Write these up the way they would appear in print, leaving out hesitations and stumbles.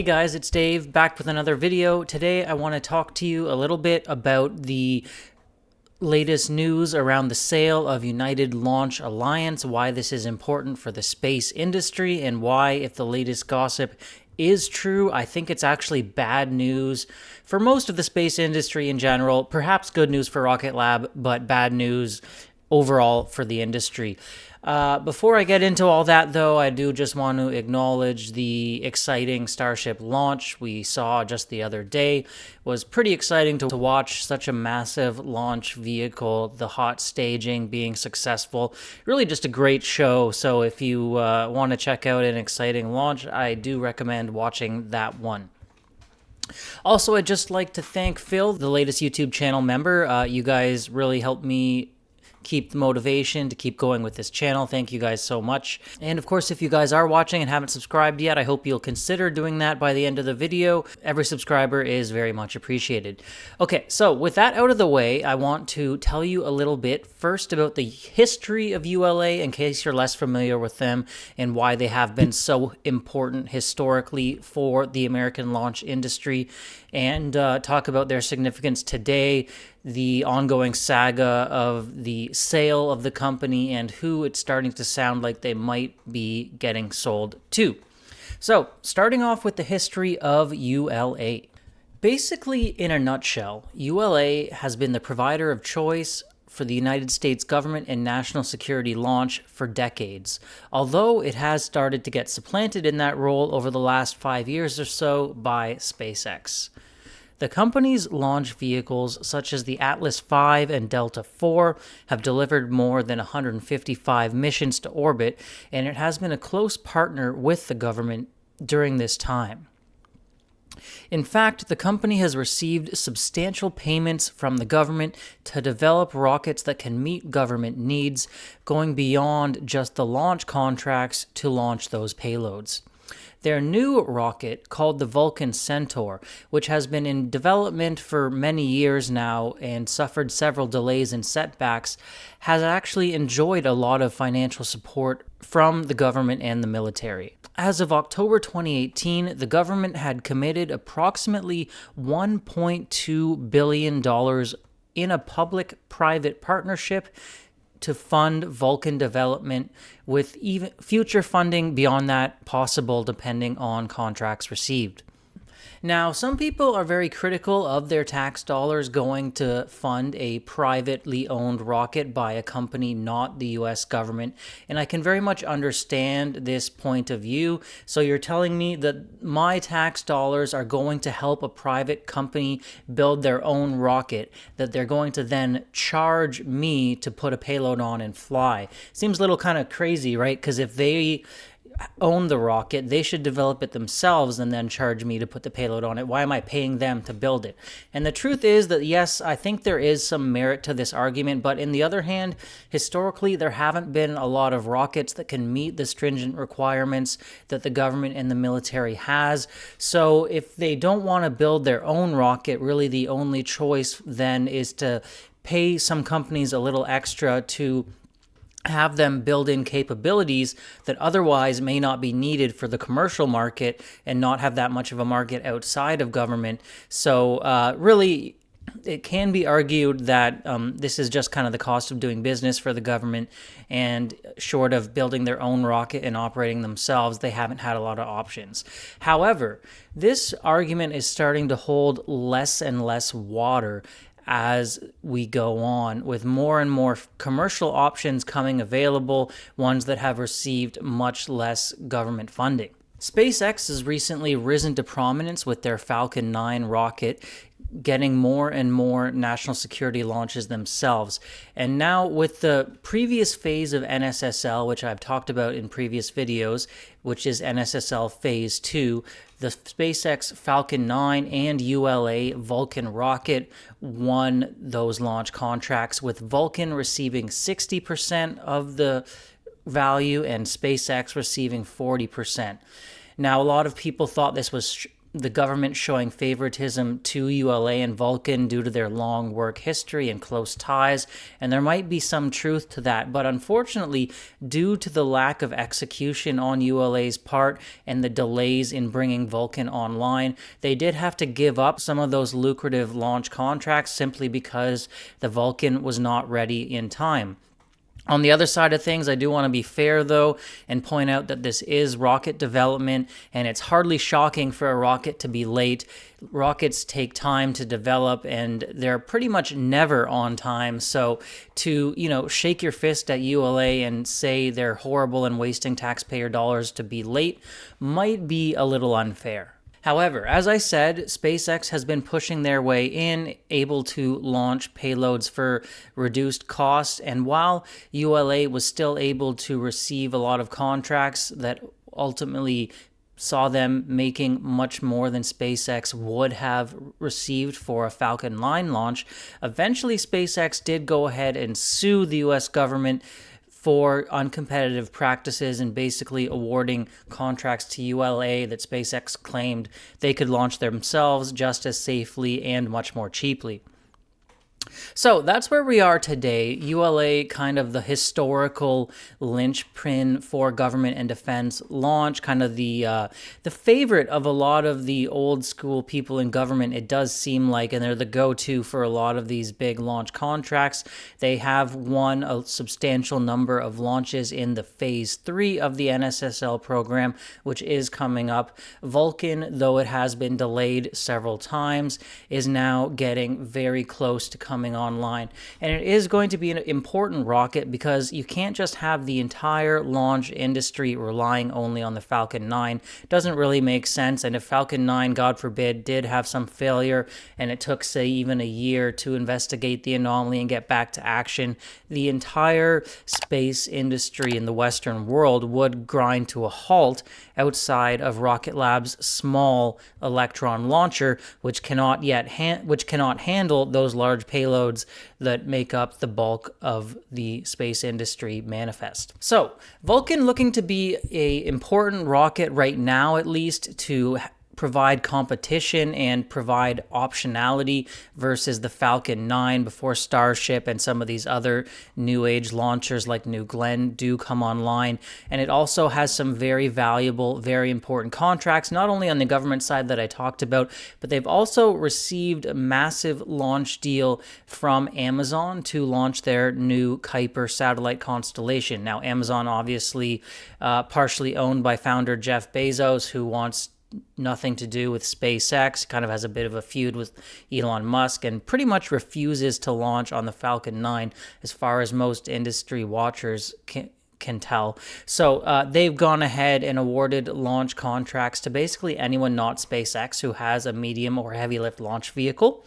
guys, it's Dave back with another video. Today I want to talk to you a little bit about the latest news around the sale of United Launch Alliance, why this is important for the space industry, and why, if the latest gossip is true, I think it's actually bad news for most of the space industry in general. Perhaps good news for Rocket Lab, but bad news overall for the industry. Before I get into all that, though, I do just want to acknowledge the exciting Starship launch we saw just the other day. It was pretty exciting to watch such a massive launch vehicle, the hot staging being successful. Really just a great show. So if you want to check out an exciting launch, I do recommend watching that one. Also, I'd just like to thank Phil, the latest YouTube channel member. You guys really helped me keep the motivation to keep going with this channel. Thank you guys so much. And of course, if you guys are watching and haven't subscribed yet, I hope you'll consider doing that by the end of the video. Every subscriber is very much appreciated. Okay, so with that out of the way, I want to tell you a little bit first about the history of ULA in case you're less familiar with them and why they have been so important historically for the American launch industry, and talk about their significance today, the ongoing saga of the sale of the company, and who it's starting to sound like they might be getting sold to. So, starting off with the history of ULA. Basically, in a nutshell, ULA has been the provider of choice for the United States government and national security launch for decades, although it has started to get supplanted in that role over the last 5 years or so by SpaceX. The company's launch vehicles, such as the Atlas V and Delta IV, have delivered more than 155 missions to orbit, and it has been a close partner with the government during this time. In fact, the company has received substantial payments from the government to develop rockets that can meet government needs, going beyond just the launch contracts to launch those payloads. Their new rocket, called the Vulcan Centaur, which has been in development for many years now and suffered several delays and setbacks, has actually enjoyed a lot of financial support from the government and the military. As of October 2018, the government had committed approximately $1.2 billion in a public-private partnership to fund Vulcan development, with even future funding beyond that possible depending on contracts received. Now, some people are very critical of their tax dollars going to fund a privately owned rocket by a company not the US government, and I can very much understand this point of view. So you're telling me that my tax dollars are going to help a private company build their own rocket that they're going to then charge me to put a payload on and fly. Seems a little kind of crazy, right? Because if they own the rocket, they should develop it themselves and then charge me to put the payload on it. Why am I paying them to build it? And the truth is that, yes, I think there is some merit to this argument, but in the other hand, historically, there haven't been a lot of rockets that can meet the stringent requirements that the government and the military has. So if they don't want to build their own rocket, really the only choice then is to pay some companies a little extra to have them build in capabilities that otherwise may not be needed for the commercial market and not have that much of a market outside of government. So really, it can be argued that this is just kind of the cost of doing business for the government, and short of building their own rocket and operating themselves, they haven't had a lot of options. However, this argument is starting to hold less and less water as we go on, with more and more commercial options coming available, ones that have received much less government funding. SpaceX has recently risen to prominence with their Falcon 9 rocket, getting more and more national security launches themselves. And now with the previous phase of NSSL, which I've talked about in previous videos, which is NSSL Phase 2, the SpaceX Falcon 9 and ULA Vulcan rocket won those launch contracts, with Vulcan receiving 60% of the value and SpaceX receiving 40%. Now, a lot of people thought this was the government showing favoritism to ULA and Vulcan due to their long work history and close ties, and there might be some truth to that. But unfortunately, due to the lack of execution on ULA's part and the delays in bringing Vulcan online, they did have to give up some of those lucrative launch contracts simply because the Vulcan was not ready in time. On the other side of things, I do want to be fair, though, and point out that this is rocket development, and it's hardly shocking for a rocket to be late. Rockets take time to develop, and they're pretty much never on time. So to, shake your fist at ULA and say they're horrible and wasting taxpayer dollars to be late might be a little unfair. However, as I said, SpaceX has been pushing their way in, able to launch payloads for reduced cost, and while ULA was still able to receive a lot of contracts that ultimately saw them making much more than SpaceX would have received for a Falcon 9 launch, eventually SpaceX did go ahead and sue the US government for uncompetitive practices and basically awarding contracts to ULA that SpaceX claimed they could launch themselves just as safely and much more cheaply. So that's where we are today. ULA, kind of the historical linchpin for government and defense launch, kind of the favorite of a lot of the old school people in government, it does seem like, and they're the go-to for a lot of these big launch contracts. They have won a substantial number of launches in the phase 3 of the NSSL program, which is coming up. Vulcan, though it has been delayed several times, is now getting very close to coming online. And it is going to be an important rocket because you can't just have the entire launch industry relying only on the Falcon 9. It doesn't really make sense. And if Falcon 9, God forbid, did have some failure and it took, say, even a year to investigate the anomaly and get back to action, the entire space industry in the Western world would grind to a halt outside of Rocket Lab's small Electron launcher, which cannot handle those large payloads that make up the bulk of the space industry manifest. So, Vulcan looking to be an important rocket right now, at least, to provide competition and provide optionality versus the Falcon 9 before Starship and some of these other new age launchers like New Glenn do come online. And it also has some very valuable, very important contracts, not only on the government side that I talked about, but they've also received a massive launch deal from Amazon to launch their new Kuiper satellite constellation. Now, Amazon obviously partially owned by founder Jeff Bezos, who wants nothing to do with SpaceX, kind of has a bit of a feud with Elon Musk, and pretty much refuses to launch on the Falcon 9 as far as most industry watchers can tell. So they've gone ahead and awarded launch contracts to basically anyone not SpaceX who has a medium or heavy lift launch vehicle.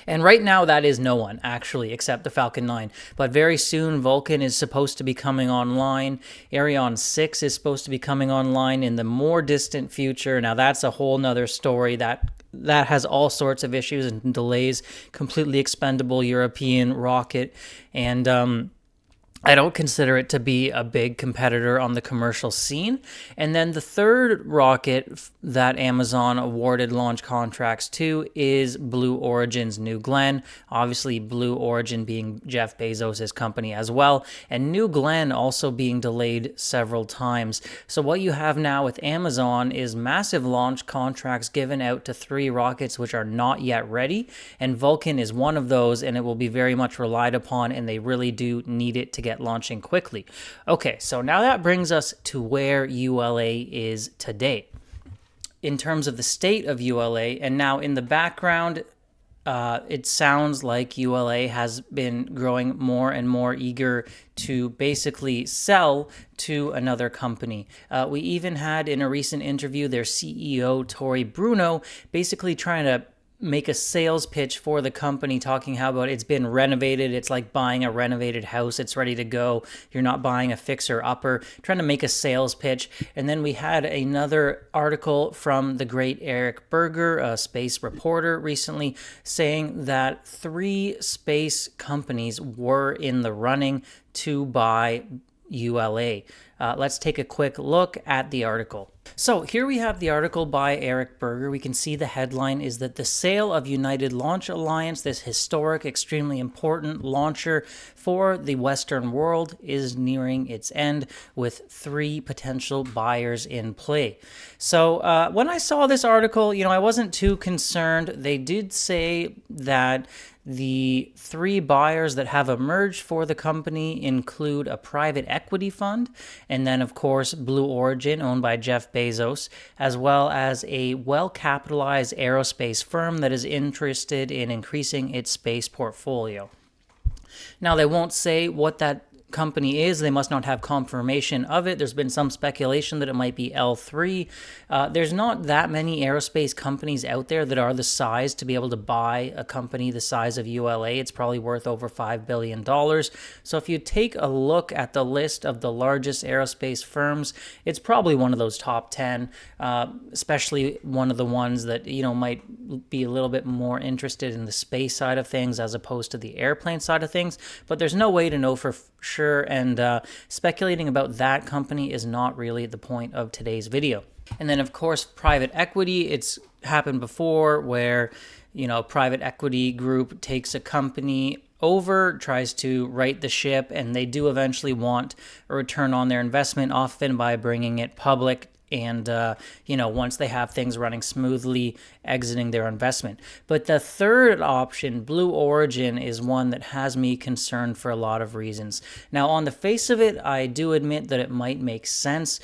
And right now, that is no one, actually, except the Falcon 9. But very soon, Vulcan is supposed to be coming online. Ariane 6 is supposed to be coming online in the more distant future. Now, that's a whole nother story that has all sorts of issues and delays. Completely expendable European rocket. And I don't consider it to be a big competitor on the commercial scene. And then the third rocket that Amazon awarded launch contracts to is Blue Origin's New Glenn. Obviously, Blue Origin being Jeff Bezos' company as well, and New Glenn also being delayed several times. So what you have now with Amazon is massive launch contracts given out to 3 rockets which are not yet ready, and Vulcan is one of those, and it will be very much relied upon, and they really do need it to get launching quickly. Okay, so now that brings us to where ULA is today in terms of the state of ULA. And now in the background, it sounds like ULA has been growing more and more eager to basically sell to another company. We even had in a recent interview their CEO, Tori Bruno, basically trying to make a sales pitch for the company, talking how about it's been renovated. It's like buying a renovated house. It's ready to go. You're not buying a fixer-upper, trying to make a sales pitch. And then we had another article from the great Eric Berger, a space reporter, recently saying that 3 space companies were in the running to buy ULA. Let's take a quick look at the article. So here we have the article by Eric Berger. We can see the headline is that the sale of United Launch Alliance, this historic, extremely important launcher for the Western world, is nearing its end with 3 potential buyers in play. So when I saw this article, I wasn't too concerned. They did say that the 3 buyers that have emerged for the company include a private equity fund, and then, of course, Blue Origin, owned by Jeff Bezos, as well as a well-capitalized aerospace firm that is interested in increasing its space portfolio. Now, they won't say what that company is. They must not have confirmation of it. There's been some speculation that it might be L3. There's not that many aerospace companies out there that are the size to be able to buy a company the size of ULA. It's probably worth over $5 billion. So if you take a look at the list of the largest aerospace firms, it's probably one of those top 10, especially one of the ones that, might be a little bit more interested in the space side of things as opposed to the airplane side of things. But there's no way to know for sure, and speculating about that company is not really the point of today's video. And then, of course, private equity. It's happened before where, private equity group takes a company over, tries to right the ship, and they do eventually want a return on their investment, often by bringing it public. And, once they have things running smoothly, exiting their investment. But the third option, Blue Origin, is one that has me concerned for a lot of reasons. Now, on the face of it, I do admit that it might make sense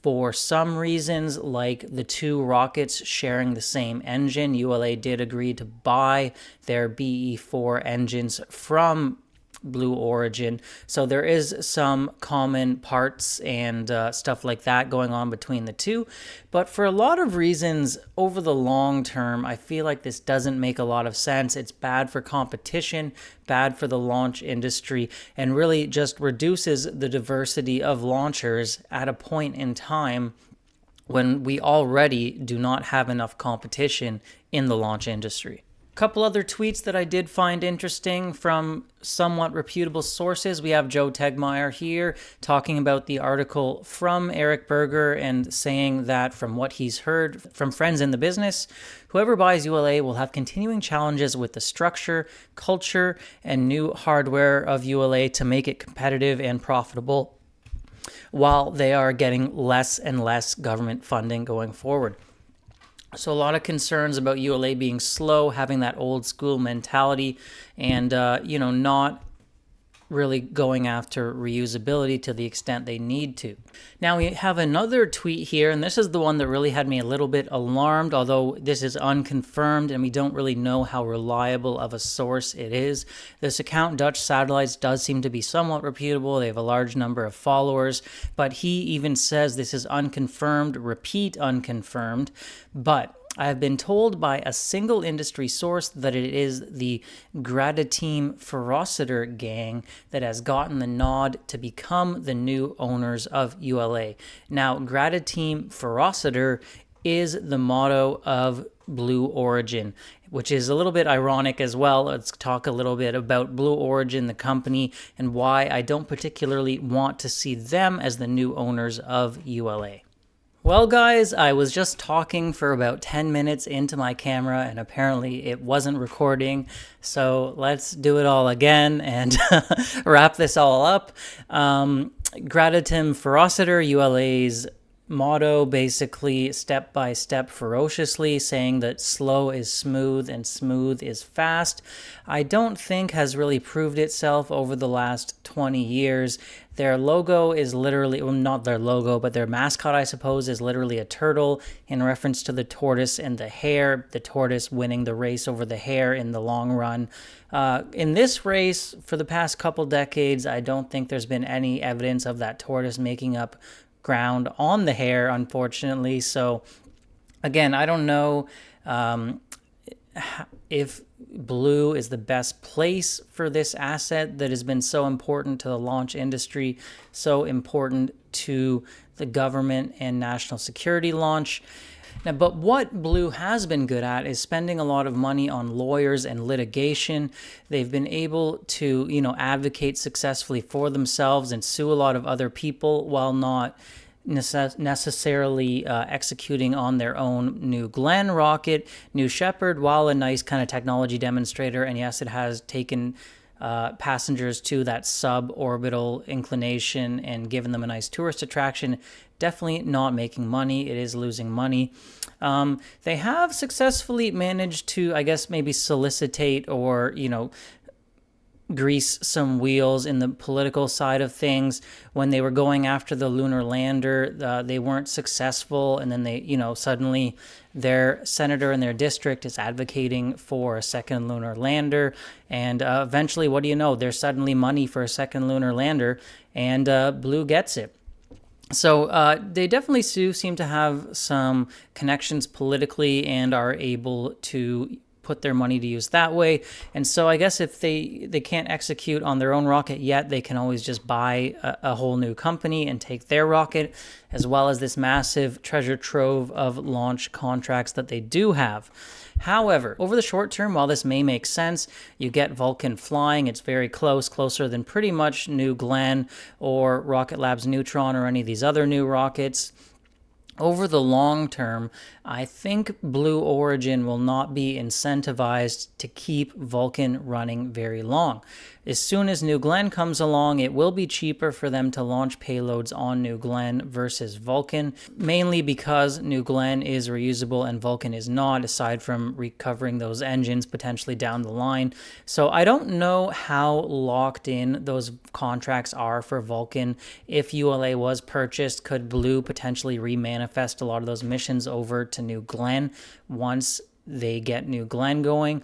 for some reasons, like the 2 rockets sharing the same engine. ULA did agree to buy their BE-4 engines from Blue Origin, so there is some common parts and stuff like that going on between the 2, but for a lot of reasons over the long term, I feel like this doesn't make a lot of sense. It's bad for competition, bad for the launch industry, and really just reduces the diversity of launchers at a point in time when we already do not have enough competition in the launch industry. Couple other tweets that I did find interesting from somewhat reputable sources. We have Joe Tegmeyer here talking about the article from Eric Berger and saying that from what he's heard from friends in the business, whoever buys ULA will have continuing challenges with the structure, culture, and new hardware of ULA to make it competitive and profitable, while they are getting less and less government funding going forward. So a lot of concerns about ULA being slow, having that old school mentality, and, not really going after reusability to the extent they need to. Now we have another tweet here, and this is the one that really had me a little bit alarmed, although this is unconfirmed and we don't really know how reliable of a source it is. This account, Dutch Satellites, does seem to be somewhat reputable. They have a large number of followers, but he even says this is unconfirmed, repeat unconfirmed, but I have been told by a single industry source that it is the Gradateam Ferociter gang that has gotten the nod to become the new owners of ULA. Now, Gradateam Ferociter is the motto of Blue Origin, which is a little bit ironic as well. Let's talk a little bit about Blue Origin, the company, and why I don't particularly want to see them as the new owners of ULA. Well, guys, I was just talking for about 10 minutes into my camera, and apparently it wasn't recording, so let's do it all again and wrap this all up. Gradatim Ferociter, ULA's motto, basically step by step ferociously, saying that slow is smooth and smooth is fast, I don't think has really proved itself over the last 20 years. Their logo is literally, well, not their logo, but their mascot, I suppose, is literally a turtle in reference to the tortoise and the hare, the tortoise winning the race over the hare in the long run. In this race, for the past couple decades, I don't think there's been any evidence of that tortoise making up ground on the hare, unfortunately. So again, I don't know if Blue is the best place for this asset that has been so important to the launch industry, so important to the government and national security launch. Now, but what Blue has been good at is spending a lot of money on lawyers and litigation. They've been able to, advocate successfully for themselves and sue a lot of other people while not necessarily executing on their own New Glenn rocket. New Shepard, while a nice kind of technology demonstrator, and yes, it has taken passengers to that suborbital inclination and given them a nice tourist attraction, definitely not making money. It is losing money. They have successfully managed to, I guess, maybe solicitate or, grease some wheels in the political side of things. When they were going after the lunar lander, they weren't successful, and then they, suddenly their senator in their district is advocating for a second lunar lander, and eventually, what do you know, there's suddenly money for a second lunar lander, and Blue gets it. So they definitely do seem to have some connections politically and are able to put their money to use that way. And so I guess if they can't execute on their own rocket yet, they can always just buy a whole new company and take their rocket, as well as this massive treasure trove of launch contracts that they do have. However, over the short term, while this may make sense, you get Vulcan flying. It's very close, closer than pretty much New Glenn or Rocket Lab's Neutron or any of these other new rockets. Over the long term, I think Blue Origin will not be incentivized to keep Vulcan running very long. As soon as New Glenn comes along, it will be cheaper for them to launch payloads on New Glenn versus Vulcan, mainly because New Glenn is reusable and Vulcan is not, aside from recovering those engines potentially down the line. So I don't know how locked in those contracts are for Vulcan. If ULA was purchased, could Blue potentially remanifest a lot of those missions over to New Glenn once they get New Glenn going?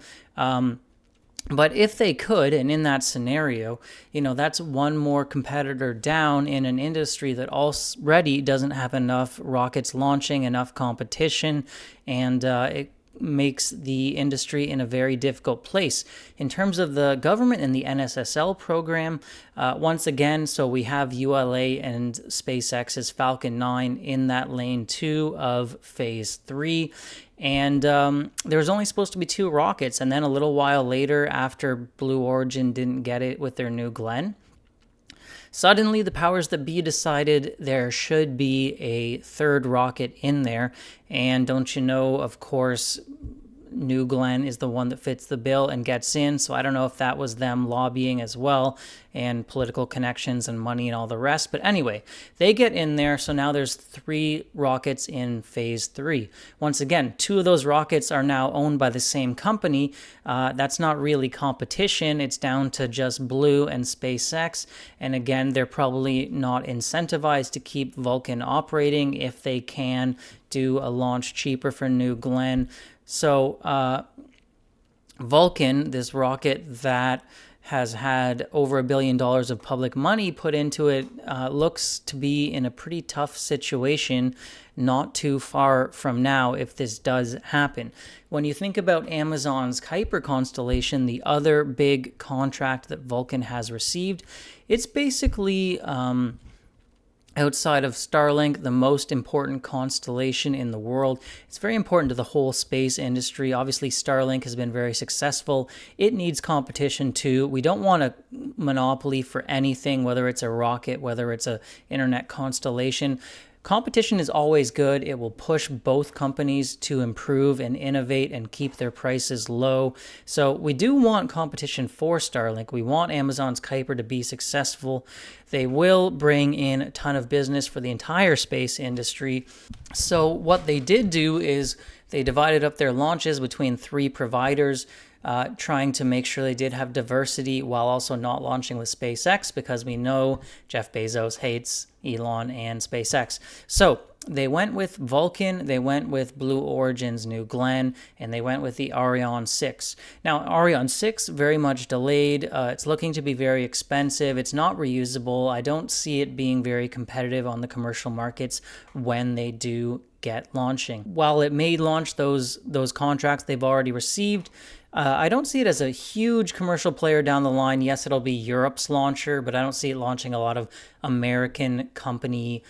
But if they could, and in that scenario, that's one more competitor down in an industry that already doesn't have enough rockets launching, enough competition, and it makes the industry in a very difficult place. In terms of the government and the NSSL program, once again, so we have ULA and SpaceX's Falcon 9 in that lane 2 of Phase 3. And there was only supposed to be 2 rockets, and then a little while later, after Blue Origin didn't get it with their New Glenn, suddenly the powers that be decided there should be a 3rd rocket in there. And don't you know, of course, New Glenn is the one that fits the bill and gets in. So I don't know if that was them lobbying as well, and political connections and money and all the rest. But anyway, they get in there. So now there's 3 rockets in Phase 3. Once again, 2 of those rockets are now owned by the same company. That's not really competition. It's down to just Blue and SpaceX. And again, they're probably not incentivized to keep Vulcan operating if they can do a launch cheaper for New Glenn. So Vulcan, this rocket that has had over $1 billion of public money put into it, looks to be in a pretty tough situation not too far from now if this does happen. When you think about Amazon's Kuiper constellation, the other big contract that Vulcan has received, it's basically outside of Starlink, the most important constellation in the world. It's very important to the whole space industry. Obviously, Starlink has been very successful. It needs competition too. We don't want a monopoly for anything, whether it's a rocket, whether it's a internet constellation. Competition is always good. It will push both companies to improve and innovate and keep their prices low. So we do want competition for Starlink. We want Amazon's Kuiper to be successful. They will bring in a ton of business for the entire space industry. So what they did do is they divided up their launches between 3 providers, trying to make sure they did have diversity while also not launching with SpaceX, because we know Jeff Bezos hates Elon and SpaceX. So they went with Vulcan, they went with Blue Origin's New Glenn, and they went with the Ariane 6. Now, Ariane 6, very much delayed. It's looking to be very expensive. It's not reusable. I don't see it being very competitive on the commercial markets when they do get launching. While it may launch those contracts they've already received, I don't see it as a huge commercial player down the line. Yes, it'll be Europe's launcher, but I don't see it launching a lot of American company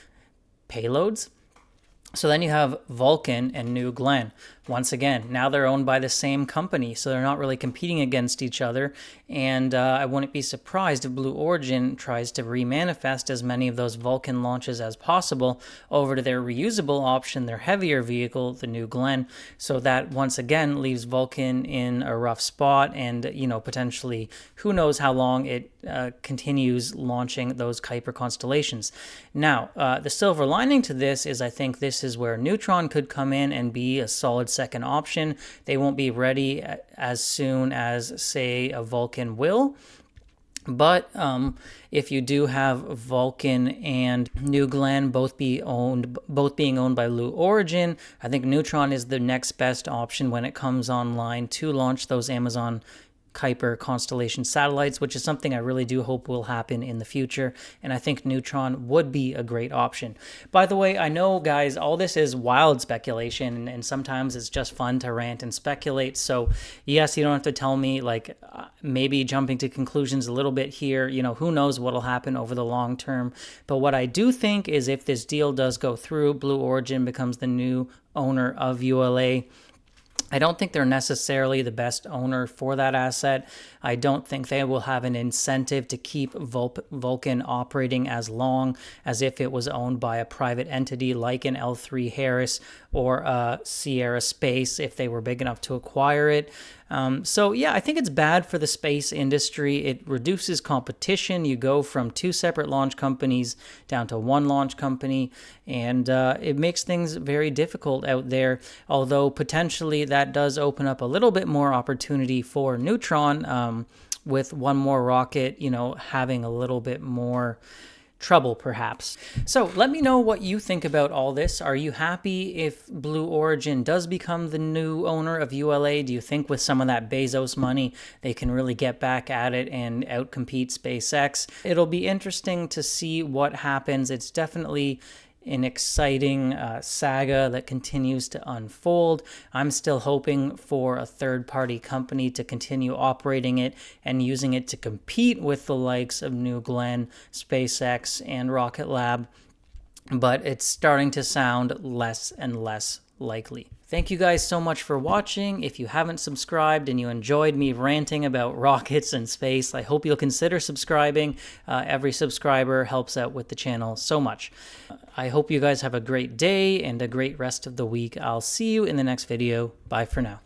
payloads. So then you have Vulcan and New Glenn. once again, now they're owned by the same company, so they're not really competing against each other. And I wouldn't be surprised if Blue Origin tries to remanifest as many of those Vulcan launches as possible over to their reusable option, their heavier vehicle, the New Glenn. So that once again leaves Vulcan in a rough spot, and potentially who knows how long it continues launching those Kuiper constellations. Now, the silver lining to this is I think this is where Neutron could come in and be a solid second option. They won't be ready as soon as, say, a Vulcan will. But if you do have Vulcan and New Glenn both being owned by Blue Origin, I think Neutron is the next best option when it comes online to launch those Amazon Kuiper constellation satellites, which is something I really do hope will happen in the future, and I think Neutron would be a great option. By the way, I know, guys, all this is wild speculation, and sometimes it's just fun to rant and speculate, so yes, you don't have to tell me, like, maybe jumping to conclusions a little bit here, who knows what'll happen over the long term, but what I do think is if this deal does go through, Blue Origin becomes the new owner of ULA. I don't think they're necessarily the best owner for that asset. I don't think they will have an incentive to keep Vulcan operating as long as if it was owned by a private entity like an L3 Harris or Sierra Space if they were big enough to acquire it. So yeah, I think it's bad for the space industry. It reduces competition. You go from two separate launch companies down to one launch company, and it makes things very difficult out there, although potentially that does open up a little bit more opportunity for Neutron, with one more rocket, having a little bit more trouble, perhaps. So let me know what you think about all this. Are you happy if Blue Origin does become the new owner of ULA? Do you think with some of that Bezos money, they can really get back at it and outcompete SpaceX? It'll be interesting to see what happens. It's definitely an exciting saga that continues to unfold. I'm still hoping for a third-party company to continue operating it and using it to compete with the likes of New Glenn, SpaceX, and Rocket Lab, but it's starting to sound less and less likely. Thank you guys so much for watching. If you haven't subscribed and you enjoyed me ranting about rockets and space, I hope you'll consider subscribing. Every subscriber helps out with the channel so much. I hope you guys have a great day and a great rest of the week. I'll see you in the next video. Bye for now.